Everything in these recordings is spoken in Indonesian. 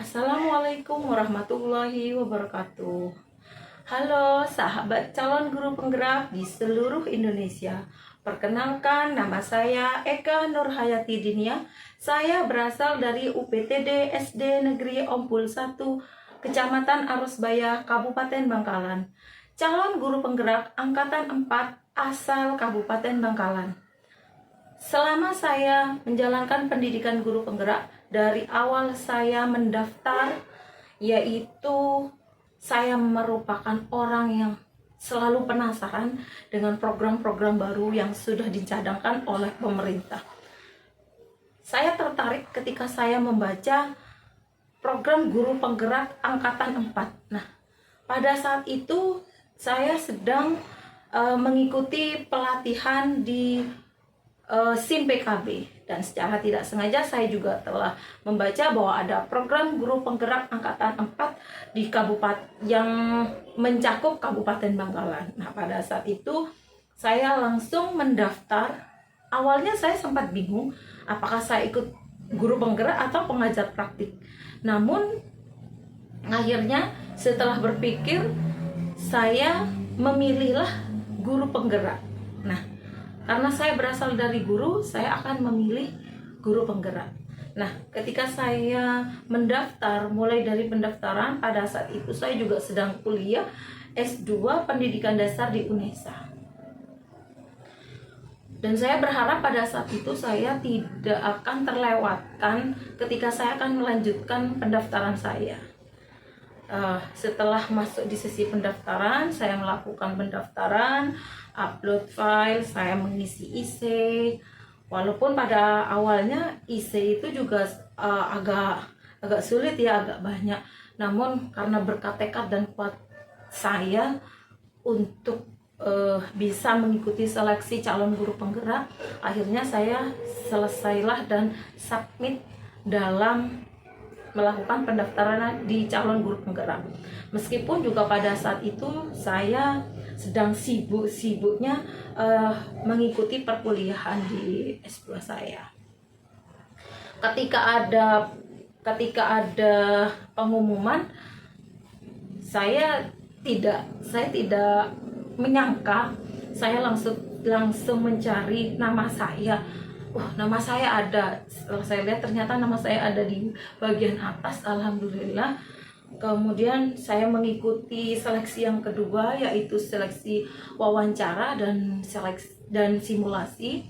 Assalamualaikum warahmatullahi wabarakatuh. Halo sahabat calon guru penggerak di seluruh Indonesia. Perkenalkan, nama saya Eka Nurhayati Dinia. Saya berasal dari UPTD SD Negeri Ompul 1, Kecamatan Arosbaya, Kabupaten Bangkalan. Calon guru penggerak angkatan 4 asal Kabupaten Bangkalan. Selama saya menjalankan pendidikan guru penggerak, dari awal saya mendaftar, yaitu saya merupakan orang yang selalu penasaran dengan program-program baru yang sudah dicadangkan oleh pemerintah. Saya tertarik ketika saya membaca program guru penggerak angkatan 4. Nah, pada saat itu saya sedang mengikuti pelatihan di SIM PKB, dan secara tidak sengaja saya juga telah membaca bahwa ada program guru penggerak angkatan 4 di kabupaten yang mencakup Kabupaten Bangkalan. Nah, pada saat itu saya langsung mendaftar. Awalnya saya sempat bingung apakah saya ikut guru penggerak atau pengajar praktik. Namun akhirnya setelah berpikir, saya memilihlah guru penggerak. Nah, karena saya berasal dari guru, saya akan memilih guru penggerak. Nah, ketika saya mendaftar, mulai dari pendaftaran, pada saat itu saya juga sedang kuliah S2 Pendidikan Dasar di UNESA. Dan saya berharap pada saat itu saya tidak akan terlewatkan ketika saya akan melanjutkan pendaftaran saya. Setelah masuk di sesi pendaftaran, saya melakukan pendaftaran, upload file, saya mengisi IC. Walaupun pada awalnya IC itu juga agak sulit ya, agak banyak. Namun karena berkat tekad dan kuat saya untuk bisa mengikuti seleksi calon guru penggerak, akhirnya saya selesailah dan submit dalam melakukan pendaftaran di calon guru penggerak. Meskipun juga pada saat itu saya sedang sibuk-sibuknya mengikuti perkuliahan di S2 saya. Ketika ada pengumuman, saya tidak menyangka, saya langsung mencari nama saya. Nama saya ada. Setelah saya lihat, ternyata nama saya ada di bagian atas. Alhamdulillah. Kemudian saya mengikuti seleksi yang kedua, yaitu seleksi wawancara dan simulasi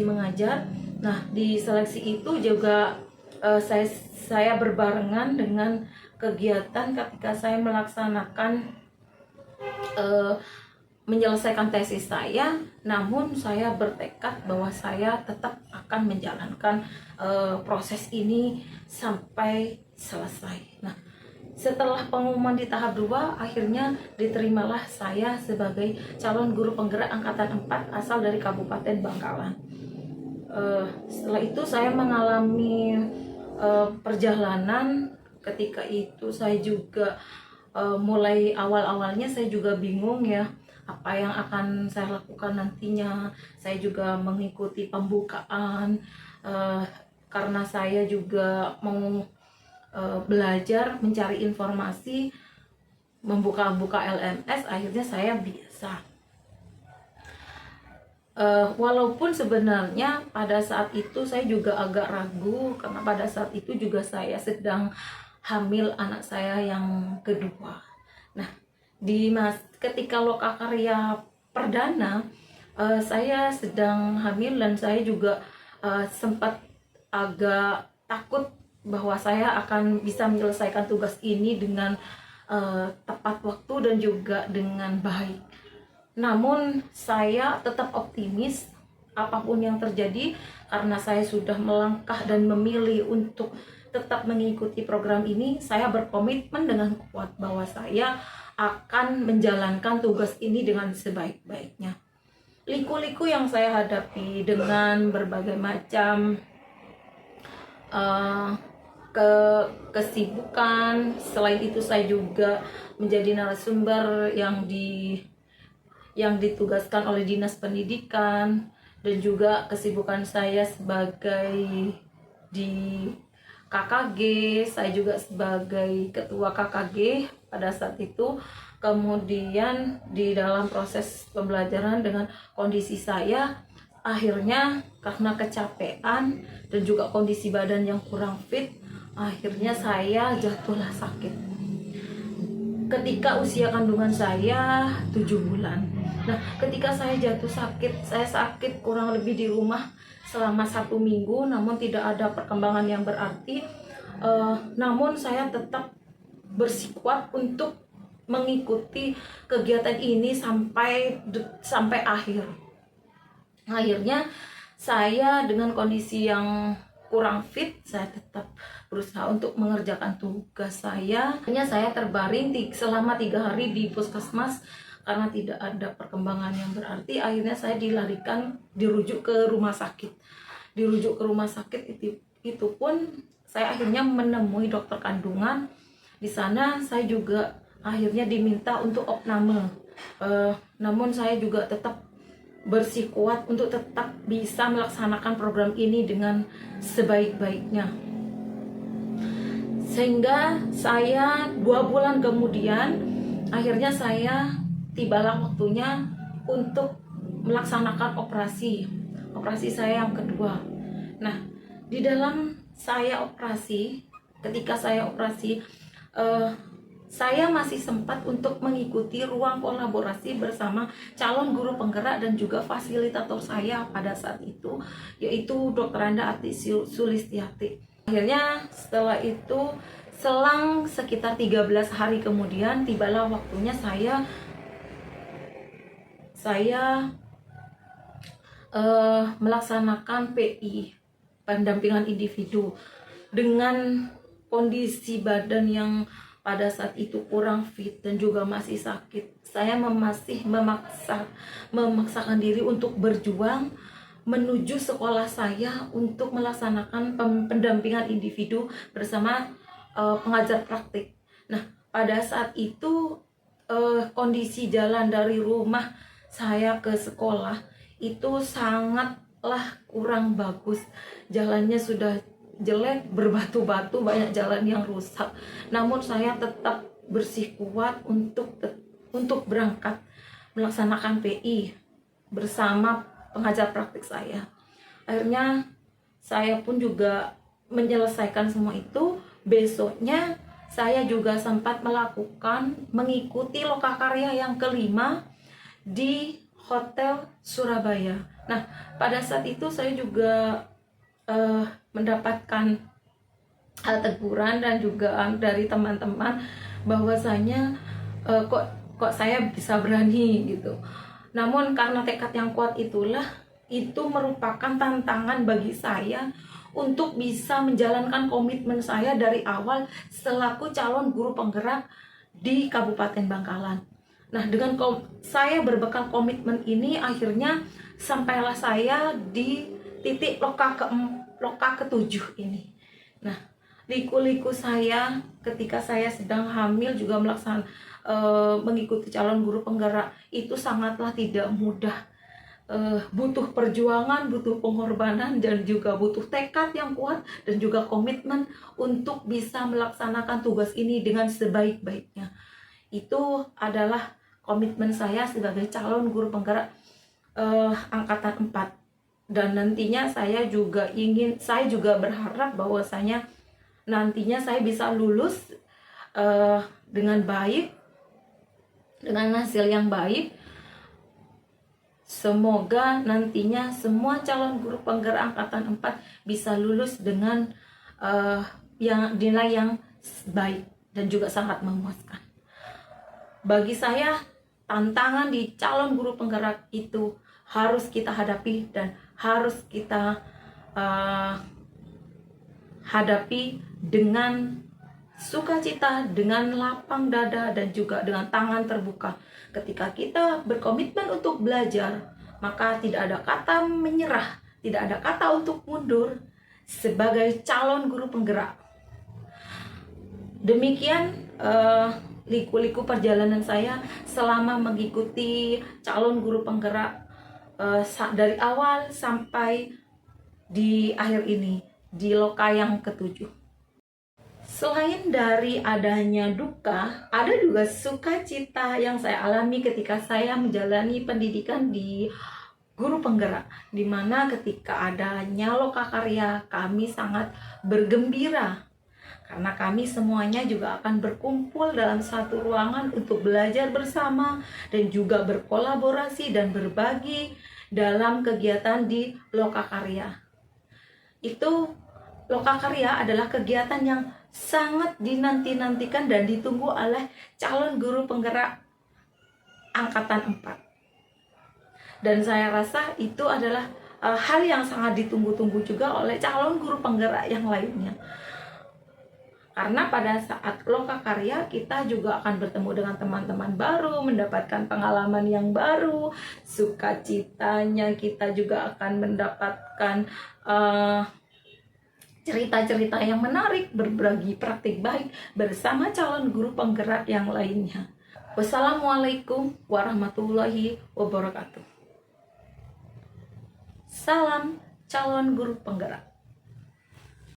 mengajar. Nah, di seleksi itu juga saya berbarengan dengan kegiatan ketika saya melaksanakan menyelesaikan tesis saya. Namun saya bertekad bahwa saya tetap akan menjalankan proses ini sampai selesai. Nah, setelah pengumuman di tahap 2, akhirnya diterimalah saya sebagai calon guru penggerak angkatan 4 asal dari Kabupaten Bangkalan. Setelah itu saya mengalami perjalanan. Ketika itu saya juga mulai awal-awalnya saya juga bingung ya, apa yang akan saya lakukan nantinya. Saya juga mengikuti pembukaan karena saya juga mau belajar mencari informasi, membuka LMS. Akhirnya saya biasa. Walaupun sebenarnya pada saat itu saya juga agak ragu, karena pada saat itu juga saya sedang hamil anak saya yang kedua. Nah, ketika lokakarya perdana, saya sedang hamil dan saya juga sempat agak takut bahwa saya akan bisa menyelesaikan tugas ini dengan tepat waktu dan juga dengan baik. Namun saya tetap optimis apapun yang terjadi, karena saya sudah melangkah dan memilih untuk tetap mengikuti program ini. Saya berkomitmen dengan kuat bahwa saya akan menjalankan tugas ini dengan sebaik-baiknya. Liku-liku yang saya hadapi dengan berbagai macam kesibukan. Selain itu saya juga menjadi narasumber yang ditugaskan oleh Dinas Pendidikan, dan juga kesibukan saya sebagai di KKG, saya juga sebagai ketua KKG pada saat itu. Kemudian di dalam proses pembelajaran dengan kondisi saya, akhirnya karena kecapean dan juga kondisi badan yang kurang fit, akhirnya saya jatuhlah sakit ketika usia kandungan saya 7 bulan. Nah, ketika saya jatuh sakit, saya sakit kurang lebih di rumah selama 1 minggu, namun tidak ada perkembangan yang berarti. Namun saya tetap bersikuap untuk mengikuti kegiatan ini sampai akhir. Akhirnya saya dengan kondisi yang kurang fit, saya tetap berusaha untuk mengerjakan tugas saya. Akhirnya saya terbaring selama 3 hari di puskesmas karena tidak ada perkembangan yang berarti. Akhirnya saya dirujuk ke rumah sakit. Dirujuk ke rumah sakit itu pun saya akhirnya menemui dokter kandungan. Di sana saya juga akhirnya diminta untuk opname. Namun saya juga tetap bersikuap untuk tetap bisa melaksanakan program ini dengan sebaik-baiknya. Sehingga saya 2 bulan kemudian akhirnya saya tibalah waktunya untuk melaksanakan operasi saya yang kedua. Nah, di dalam ketika saya operasi, saya masih sempat untuk mengikuti ruang kolaborasi bersama calon guru penggerak dan juga fasilitator saya pada saat itu, yaitu Dr. Anda Ati Sulistiati. Akhirnya setelah itu, selang sekitar 13 hari kemudian, tibalah waktunya saya melaksanakan PI, pendampingan individu, dengan kondisi badan yang pada saat itu kurang fit dan juga masih sakit. Saya masih memaksakan diri untuk berjuang menuju sekolah saya untuk melaksanakan pendampingan individu bersama pengajar praktik. Nah, pada saat itu kondisi jalan dari rumah saya ke sekolah itu sangatlah kurang bagus. Jalannya sudah jelek, berbatu-batu, banyak jalan yang rusak. Namun saya tetap bersikuap untuk berangkat melaksanakan PI bersama pengajar praktik saya. Akhirnya saya pun juga menyelesaikan semua itu. Besoknya saya juga sempat mengikuti lokakarya yang kelima di Hotel Surabaya. Nah, pada saat itu saya juga mendapatkan teguran dan juga dari teman-teman bahwasanya kok saya bisa berani gitu. Namun karena tekad yang kuat itu merupakan tantangan bagi saya untuk bisa menjalankan komitmen saya dari awal selaku calon guru penggerak di Kabupaten Bangkalan. Nah, dengan saya berbekal komitmen ini, akhirnya sampailah saya di titik loka ke-7 ini. Nah, liku-liku saya ketika saya sedang hamil juga mengikuti calon guru penggerak itu sangatlah tidak mudah. Butuh perjuangan, butuh pengorbanan, dan juga butuh tekad yang kuat dan juga komitmen untuk bisa melaksanakan tugas ini dengan sebaik-baiknya. Itu adalah komitmen saya sebagai calon guru penggerak angkatan 4. Dan nantinya saya juga berharap bahwasanya nantinya saya bisa lulus dengan baik, dengan hasil yang baik. Semoga nantinya semua calon guru penggerak angkatan 4 bisa lulus dengan nilai yang baik dan juga sangat memuaskan. Bagi saya, tantangan di calon guru penggerak itu harus kita hadapi dan harus kita hadapi dengan sukacita, dengan lapang dada, dan juga dengan tangan terbuka. Ketika kita berkomitmen untuk belajar, maka tidak ada kata menyerah, tidak ada kata untuk mundur sebagai calon guru penggerak. Demikian liku-liku perjalanan saya selama mengikuti calon guru penggerak dari awal sampai di akhir ini, di loka yang ke-7. Selain dari adanya duka, ada juga sukacita yang saya alami ketika saya menjalani pendidikan di guru penggerak, di mana ketika adanya lokakarya kami sangat bergembira karena kami semuanya juga akan berkumpul dalam satu ruangan untuk belajar bersama dan juga berkolaborasi dan berbagi dalam kegiatan di lokakarya. Itu lokakarya adalah kegiatan yang sangat dinanti-nantikan dan ditunggu oleh calon guru penggerak angkatan 4. Dan saya rasa itu adalah hal yang sangat ditunggu-tunggu juga oleh calon guru penggerak yang lainnya. Karena pada saat lokakarya kita juga akan bertemu dengan teman-teman baru, mendapatkan pengalaman yang baru, sukacitanya kita juga akan mendapatkan cerita-cerita yang menarik, berbagi praktik baik bersama calon guru penggerak yang lainnya. Wassalamualaikum warahmatullahi wabarakatuh. Salam calon guru penggerak.